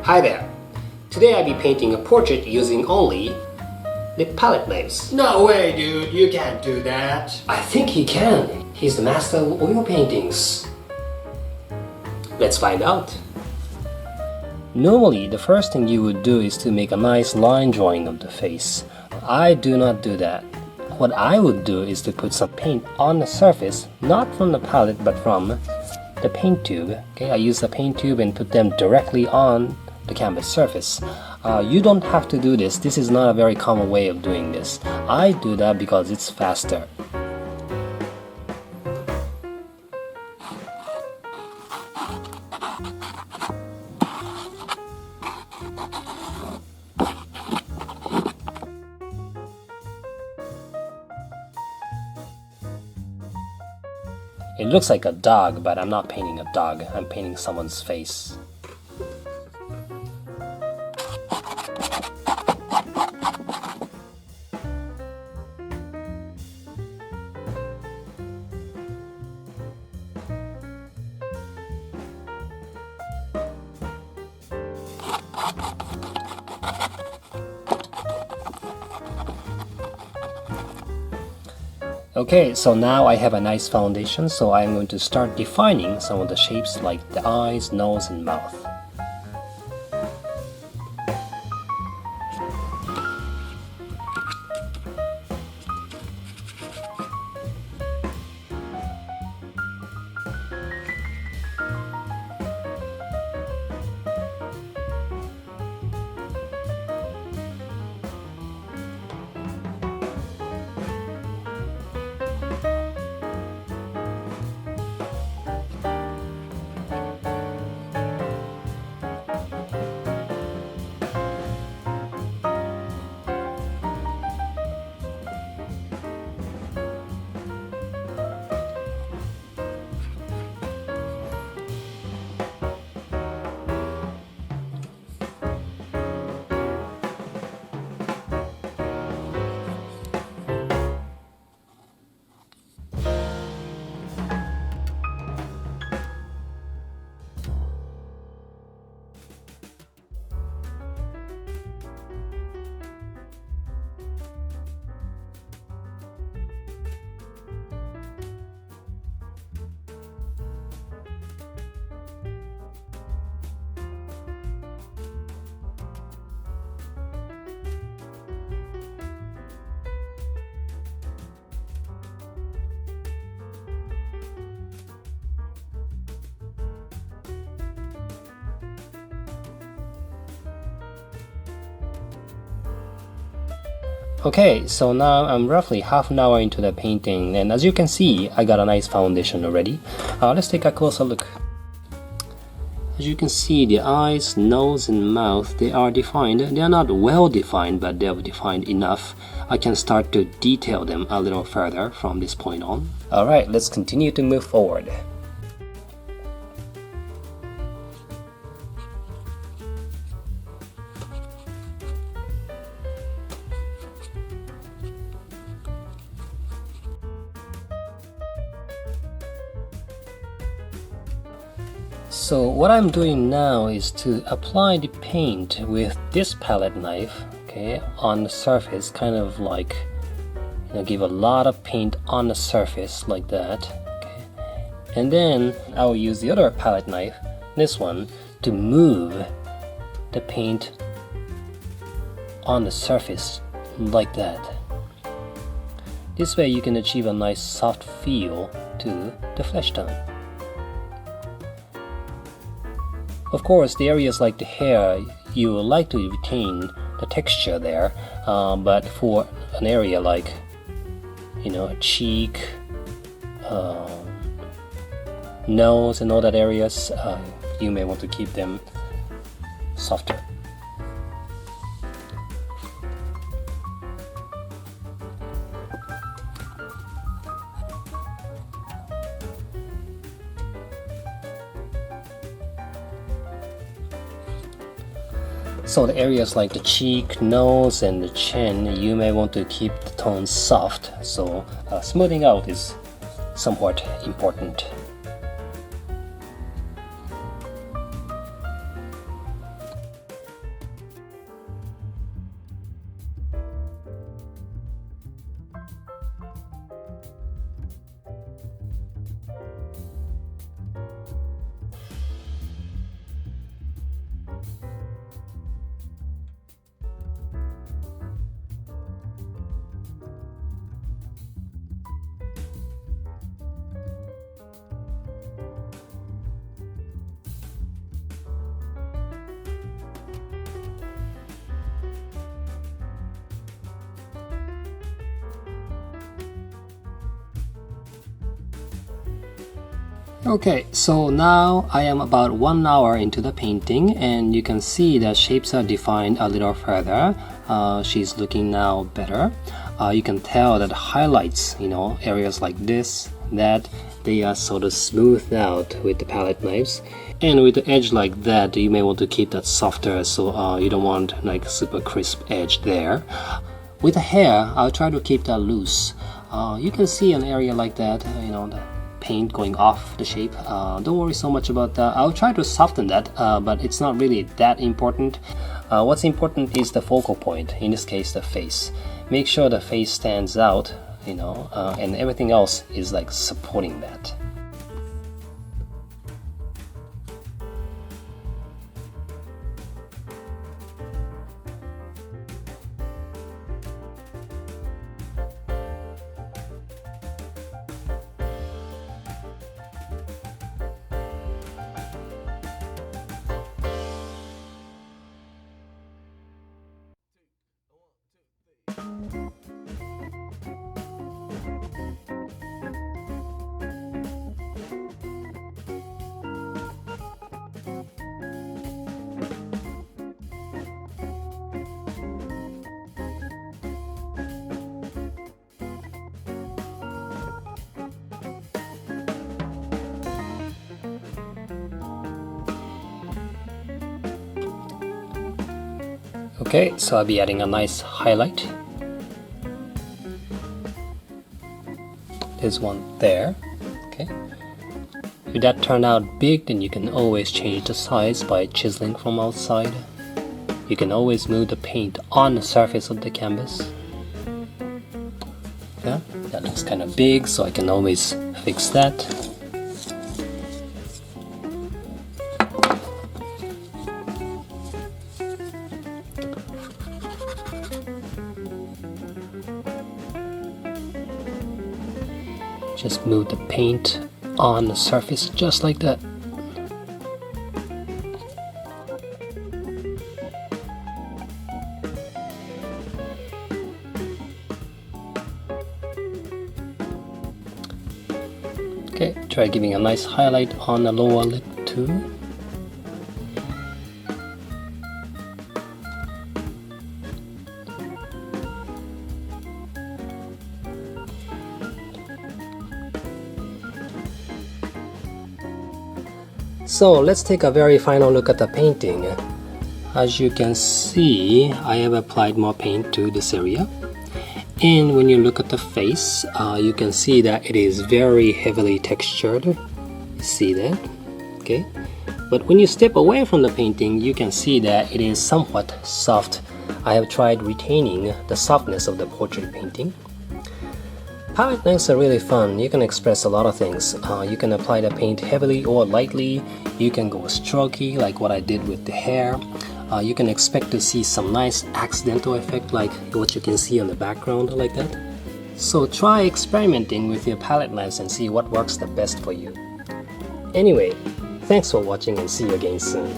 Hi there. Today I'll be painting a portrait using only the palette knives. No way, dude. You can't do that. I think he can. He's the master of oil paintings. Let's find out. Normally, the first thing you would do is to make a nice line drawing of the face. I do not do that. What I would do is to put some paint on the surface, not from the palette but from the paint tube. Okay, I use the paint tube and put them directly on the canvas surface. You don't have to do this. This is not a very common way of doing this. I do that because it's faster. It looks like a dog, but I'm not painting a dog. I'm painting someone's face. Okay, so now I have a nice foundation, so I'm going to start defining some of the shapes like the eyes, nose, and mouth. Okay, so now I'm roughly half an hour into the painting, and as you can see, I got a nice foundation already. Let's take a closer look. As you can see, the eyes, nose, and mouth, they are defined. They are not well defined, but they are defined enough. I can start to detail them a little further from this point on. Alright, let's continue to move forward. So what I'm doing now is to apply the paint with this palette knife, okay, on the surface, kind of like, give a lot of paint on the surface like that, okay. And then I will use the other palette knife, this one, to move the paint on the surface like that. This way you can achieve a nice soft feel to the flesh tone. Of course, the areas like the hair, you would like to retain the texture there, but for an area like, a cheek, nose and all that areas, you may want to keep them softer. So the areas like the cheek, nose, and the chin, you may want to keep the tones soft, so smoothing out is somewhat important. Okay, so now I am about 1 hour into the painting, and you can see that shapes are defined a little further. She's looking now better. You can tell that highlights, areas like this, that, they are sort of smoothed out with the palette knives. And with the edge like that, you may want to keep that softer, so you don't want like super crisp edge there. With the hair, I'll try to keep that loose. You can see an area like that, the paint going off the shape. Don't worry so much about that. I'll try to soften that, but it's not really that important. What's important is the focal point, in this case the face. Make sure the face stands out, and everything else is like supporting that. Okay, so I'll be adding a nice highlight. There's one there. Okay. If that turned out big, then you can always change the size by chiseling from outside. You can always move the paint on the surface of the canvas. Yeah, that looks kind of big, so I can always fix that. Just move the paint on the surface just like that. Okay, try giving a nice highlight on the lower lip too. So let's take a very final look at the painting. As you can see, I have applied more paint to this area. And when you look at the face, you can see that it is very heavily textured. See that? Okay. But when you step away from the painting, you can see that it is somewhat soft. I have tried retaining the softness of the portrait painting. Palette knives are really fun. You can express a lot of things. You can apply the paint heavily or lightly. You can go strokey like what I did with the hair. You can expect to see some nice accidental effect like what you can see on the background like that. So try experimenting with your palette knives and see what works the best for you. Anyway, thanks for watching and see you again soon.